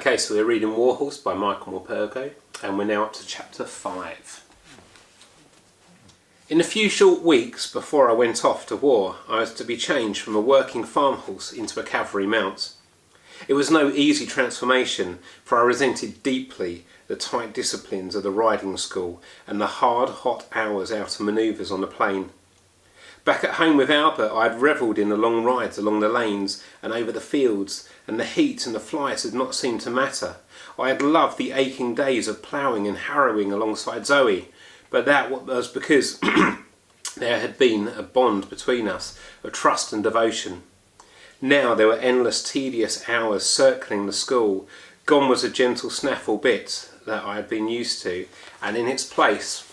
Okay, so we're reading Warhorse by Michael Morpurgo, and we're now up to chapter 5. In a few short weeks before I went off to war, I was to be changed from a working farm horse into a cavalry mount. It was no easy transformation, for I resented deeply the tight disciplines of the riding school and the hard, hot hours out of manoeuvres on the plain. Back at home with Albert, I had revelled in the long rides along the lanes and over the fields, and the heat and the flies had not seemed to matter. I had loved the aching days of ploughing and harrowing alongside Zoe, but that was because there had been a bond between us of trust and devotion. Now there were endless tedious hours circling the school. Gone was a gentle snaffle bit that I had been used to, and in its place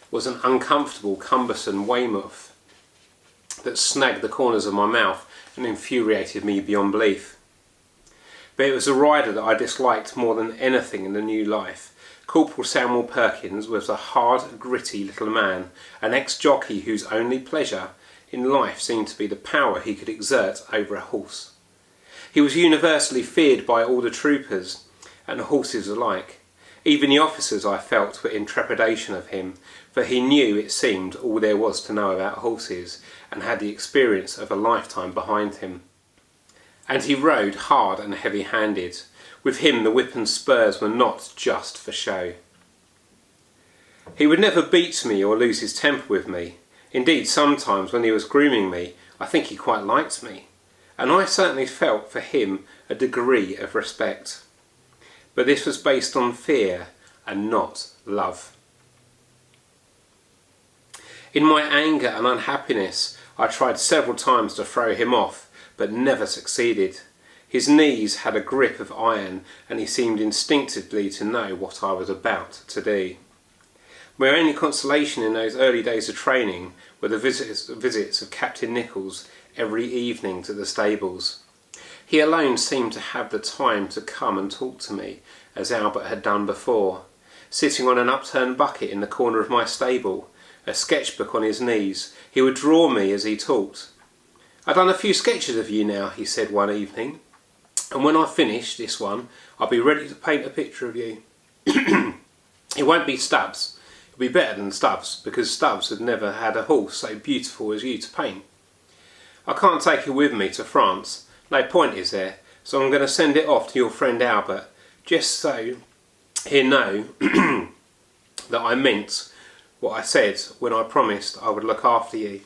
was an uncomfortable, cumbersome Weymouth that snagged the corners of my mouth and infuriated me beyond belief. But it was a rider that I disliked more than anything in the new life. Corporal Samuel Perkins was a hard, gritty little man, an ex-jockey whose only pleasure in life seemed to be the power he could exert over a horse. He was universally feared by all the troopers and the horses alike. Even the officers, I felt, were in trepidation of him, for he knew, it seemed, all there was to know about horses, and had the experience of a lifetime behind him. And he rode hard and heavy-handed. With him the whip and spurs were not just for show. He would never beat me or lose his temper with me. Indeed, sometimes when he was grooming me, I think he quite liked me, and I certainly felt for him a degree of respect. But this was based on fear and not love. In my anger and unhappiness, I tried several times to throw him off, but never succeeded. His knees had a grip of iron, and he seemed instinctively to know what I was about to do. My only consolation in those early days of training were the visits of Captain Nichols every evening to the stables. He alone seemed to have the time to come and talk to me, as Albert had done before, sitting on an upturned bucket in the corner of my stable, a sketchbook on his knees. He would draw me as he talked. "I've done a few sketches of you now," he said one evening, "and when I've finished this one, I'll be ready to paint a picture of you." It won't be Stubbs. It'll be better than Stubbs, because Stubbs had never had a horse so beautiful as you to paint. "I can't take it with me to France. No point is there, so I'm going to send it off to your friend Albert, just so he'll know that I meant what I said when I promised I would look after you."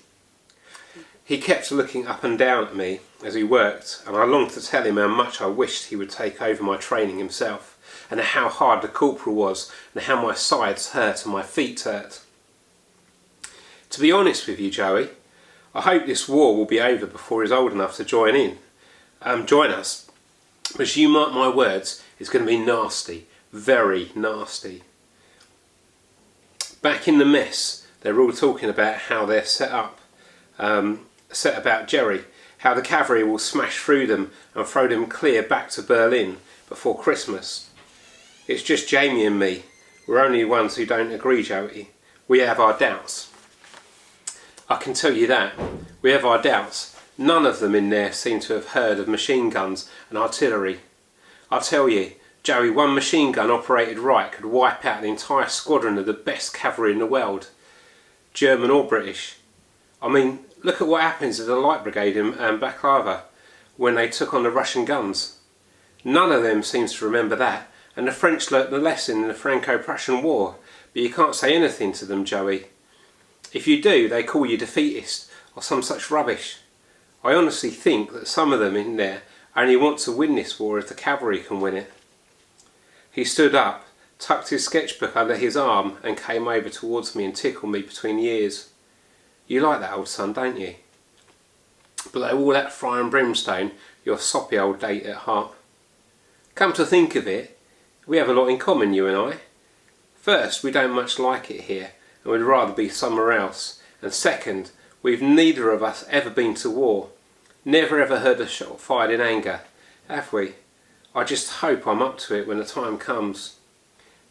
He kept looking up and down at me as he worked, and I longed to tell him how much I wished he would take over my training himself, and how hard the corporal was, and how my sides hurt and my feet hurt. "To be honest with you, Joey, I hope this war will be over before he's old enough to join us. But you mark my words, it's going to be nasty, very nasty." Back in the mess, they're all talking about how they're set about Jerry, how the cavalry will smash through them and throw them clear back to Berlin before Christmas. "It's just Jamie and me. We're only ones who don't agree, Joey. We have our doubts." "I can tell you that. We have our doubts. None of them in there seem to have heard of machine guns and artillery. I tell you, Joey, one machine gun operated right could wipe out an entire squadron of the best cavalry in the world, German or British. I mean, look at what happens to the Light Brigade in Baklava when they took on the Russian guns. None of them seems to remember that, and the French learnt the lesson in the Franco-Prussian War, but you can't say anything to them, Joey. If you do, they call you defeatist or some such rubbish. I honestly think that some of them in there only want to win this war if the cavalry can win it." He stood up, tucked his sketchbook under his arm, and came over towards me and tickled me between the ears. "You like that, old son, don't you? Below all that fire and brimstone, you're a soppy old date at heart. Come to think of it, we have a lot in common, you and I. First, we don't much like it here, and we'd rather be somewhere else. And second, we've neither of us ever been to war. Never ever heard a shot fired in anger, have we? I just hope I'm up to it when the time comes.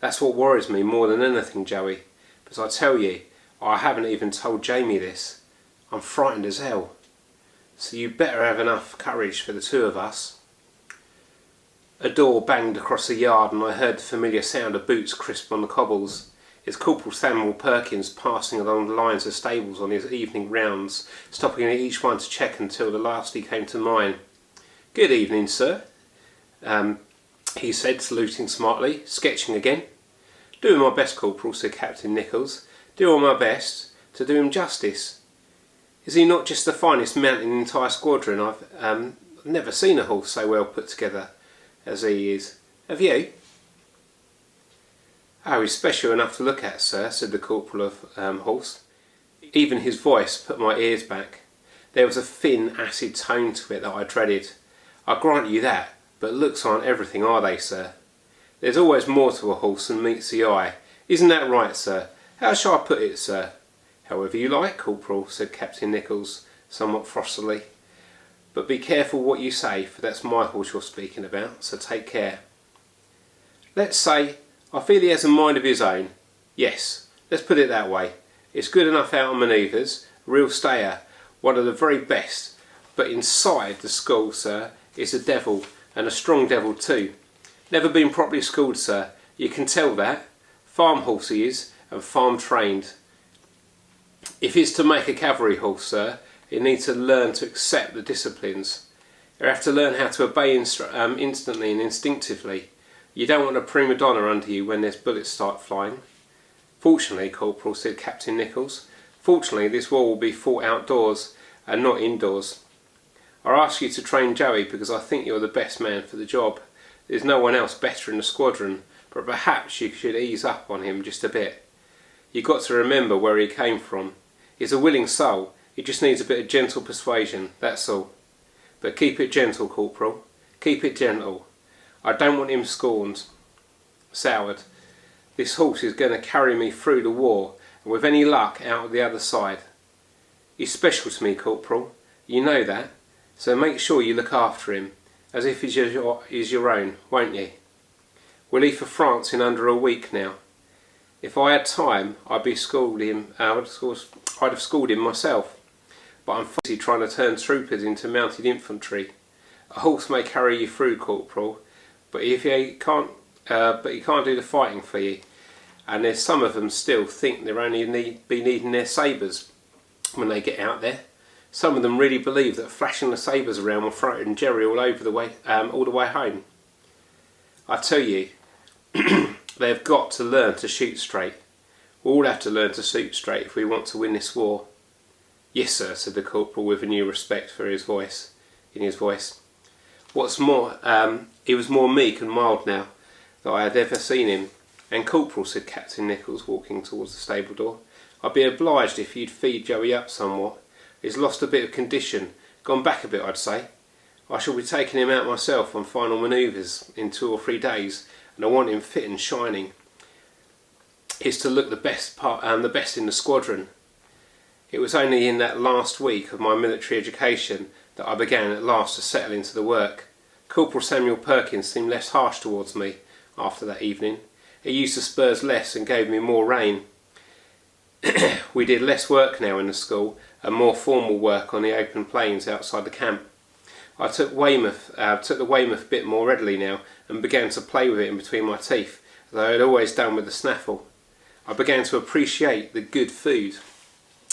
That's what worries me more than anything, Joey. But I tell you, I haven't even told Jamie this. I'm frightened as hell. So you better have enough courage for the two of us." A door banged across the yard and I heard the familiar sound of boots crisp on the cobbles. It's Corporal Samuel Perkins passing along the lines of stables on his evening rounds, stopping at each one to check until the last he came to mine. "Good evening, sir," he said, saluting smartly. "Sketching again?" "Doing my best, Corporal," said Captain Nichols. "Doing my best to do him justice. Is he not just the finest mount in the entire squadron? I've never seen a horse so well put together as he is. Have you?" "Oh, he's special enough to look at, sir," said the corporal of horse. Even his voice put my ears back. There was a thin, acid tone to it that I dreaded. "I grant you that, but looks aren't everything, are they, sir? There's always more to a horse than meets the eye. Isn't that right, sir? How shall I put it, sir?" "However you like, Corporal," said Captain Nichols, somewhat frostily. "But be careful what you say, for that's my horse you're speaking about, so take care." "Let's say I feel he has a mind of his own. Yes, let's put it that way. It's good enough out on manoeuvres, a real stayer, one of the very best. But inside the school, sir, is a devil, and a strong devil too. Never been properly schooled, sir. You can tell that. Farm horse he is, and farm trained. If he's to make a cavalry horse, sir, he needs to learn to accept the disciplines. He'll have to learn how to obey instantly and instinctively. You don't want a prima donna under you when there's bullets start flying." "Fortunately, Corporal," said Captain Nichols, "fortunately this war will be fought outdoors and not indoors. I ask you to train Joey because I think you're the best man for the job. There's no one else better in the squadron, but perhaps you should ease up on him just a bit. You've got to remember where he came from. He's a willing soul, he just needs a bit of gentle persuasion, that's all. But keep it gentle, Corporal, keep it gentle. I don't want him soured. This horse is going to carry me through the war, and with any luck out of the other side. He's special to me, Corporal, you know that, so make sure you look after him, as if he's your own, won't you? We'll leave for France in under a week now. If I had time, I'd have schooled him myself, but I'm busy trying to turn troopers into mounted infantry. A horse may carry you through, Corporal, but he can't do the fighting for you. And there's some of them still think they're only be needing their sabres when they get out there. Some of them really believe that flashing the sabres around will frighten Jerry all the way home. I tell you, they've got to learn to shoot straight. We'll all have to learn to shoot straight if we want to win this war." "Yes, sir," said the corporal with a new respect for his voice. What's more, he was more meek and mild now than I had ever seen him. "And Corporal," said Captain Nichols, walking towards the stable door, "I'd be obliged if you'd feed Joey up somewhat. He's lost a bit of condition, gone back a bit, I'd say. I shall be taking him out myself on final manoeuvres in 2 or 3 days, and I want him fit and shining. He's to look the best in the squadron." It was only in that last week of my military education that I began at last to settle into the work. Corporal Samuel Perkins seemed less harsh towards me after that evening. He used the spurs less and gave me more rein. We did less work now in the school and more formal work on the open plains outside the camp. I took the Weymouth bit more readily now and began to play with it in between my teeth, as I had always done with the snaffle. I began to appreciate the good food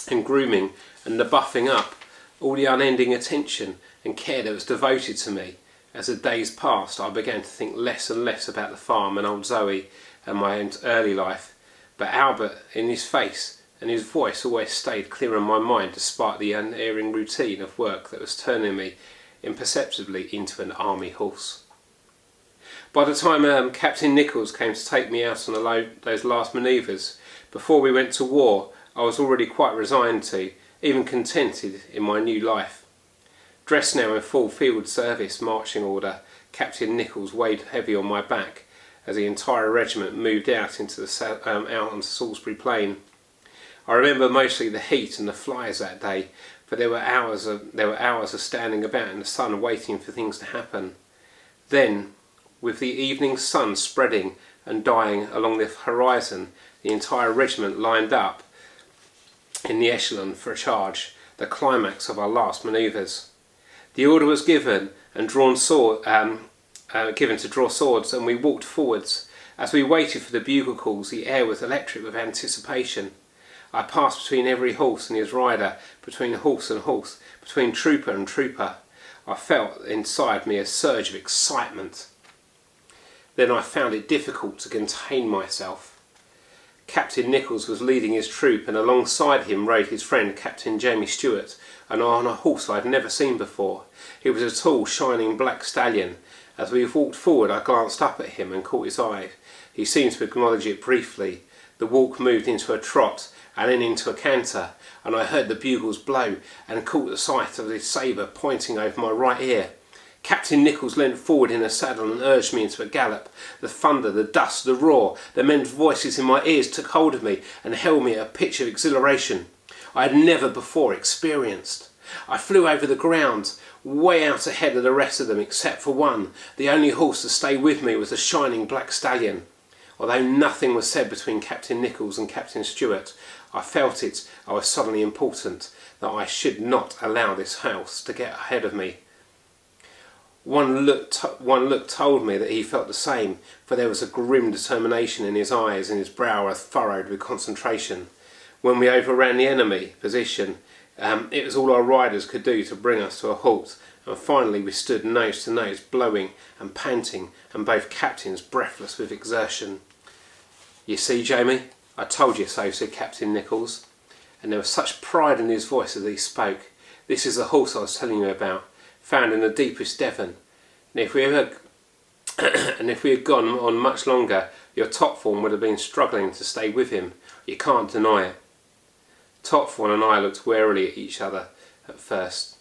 and grooming and the buffing up, all the unending attention and care that was devoted to me. As the days passed, I began to think less and less about the farm and old Zoe and my own early life, but Albert, in his face and his voice, always stayed clear in my mind despite the unerring routine of work that was turning me imperceptibly into an army horse. By the time Captain Nichols came to take me out on those last manoeuvres, before we went to war, I was already quite resigned to, even contented in my new life. Dressed now in full field service marching order, Captain Nichols weighed heavy on my back as the entire regiment moved out onto Salisbury Plain. I remember mostly the heat and the flies that day, for there were hours of standing about in the sun waiting for things to happen. Then, with the evening sun spreading and dying along the horizon, the entire regiment lined up in the echelon for a charge, the climax of our last manoeuvres. The order was given and drawn given to draw swords, and we walked forwards. As we waited for the bugle calls, the air was electric with anticipation. I passed between every horse and his rider, between horse and horse, between trooper and trooper. I felt inside me a surge of excitement. Then I found it difficult to contain myself. Captain Nichols was leading his troop, and alongside him rode his friend Captain Jamie Stewart, and on a horse I had never seen before. He was a tall, shining black stallion. As we walked forward, I glanced up at him and caught his eye. He seemed to acknowledge it briefly. The walk moved into a trot, and then into a canter, and I heard the bugles blow, and caught the sight of his sabre pointing over my right ear. Captain Nichols leant forward in a saddle and urged me into a gallop. The thunder, the dust, the roar, the men's voices in my ears took hold of me and held me at a pitch of exhilaration I had never before experienced. I flew over the ground, way out ahead of the rest of them except for one. The only horse to stay with me was a shining black stallion. Although nothing was said between Captain Nichols and Captain Stewart, I felt it. I was suddenly important, that I should not allow this horse to get ahead of me. One look told me that he felt the same, for there was a grim determination in his eyes and his brow was furrowed with concentration. When we overran the enemy position, it was all our riders could do to bring us to a halt, and finally we stood nose to nose, blowing and panting, and both captains breathless with exertion. "You see, Jamie, I told you so," said Captain Nichols, and there was such pride in his voice as he spoke. "This is the horse I was telling you about, found in the deepest Devon, and if we had gone on much longer, your Topthorn would have been struggling to stay with him. You can't deny it." Topthorn and I looked warily at each other at first.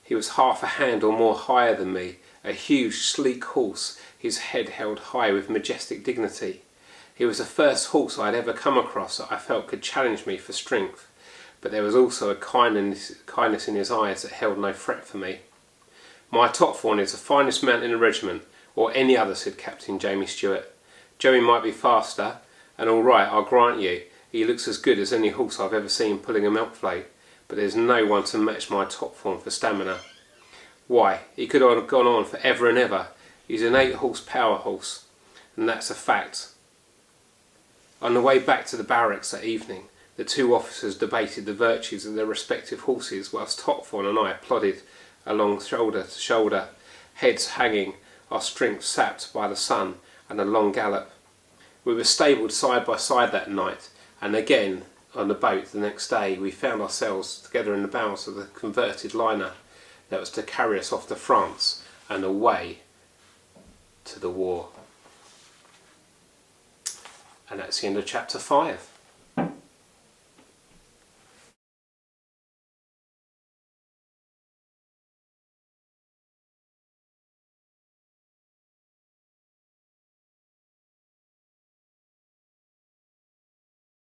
He was half a hand or more higher than me, a huge, sleek horse, his head held high with majestic dignity. He was the first horse I had ever come across that I felt could challenge me for strength, but there was also a kindness in his eyes that held no threat for me. "My Topthorn is the finest mount in the regiment, or any other," said Captain Jamie Stewart. "Joey might be faster, and all right, I'll grant you, he looks as good as any horse I've ever seen pulling a milk float, but there's no one to match my Topthorn for stamina. Why, he could have gone on for ever and ever. He's an 8-horse power horse, and that's a fact." On the way back to the barracks that evening, the two officers debated the virtues of their respective horses, whilst Topthorn and I plodded along shoulder to shoulder, heads hanging, our strength sapped by the sun and a long gallop. We were stabled side by side that night, and again on the boat the next day we found ourselves together in the bows of the converted liner that was to carry us off to France and away to the war. And that's the end of chapter 5.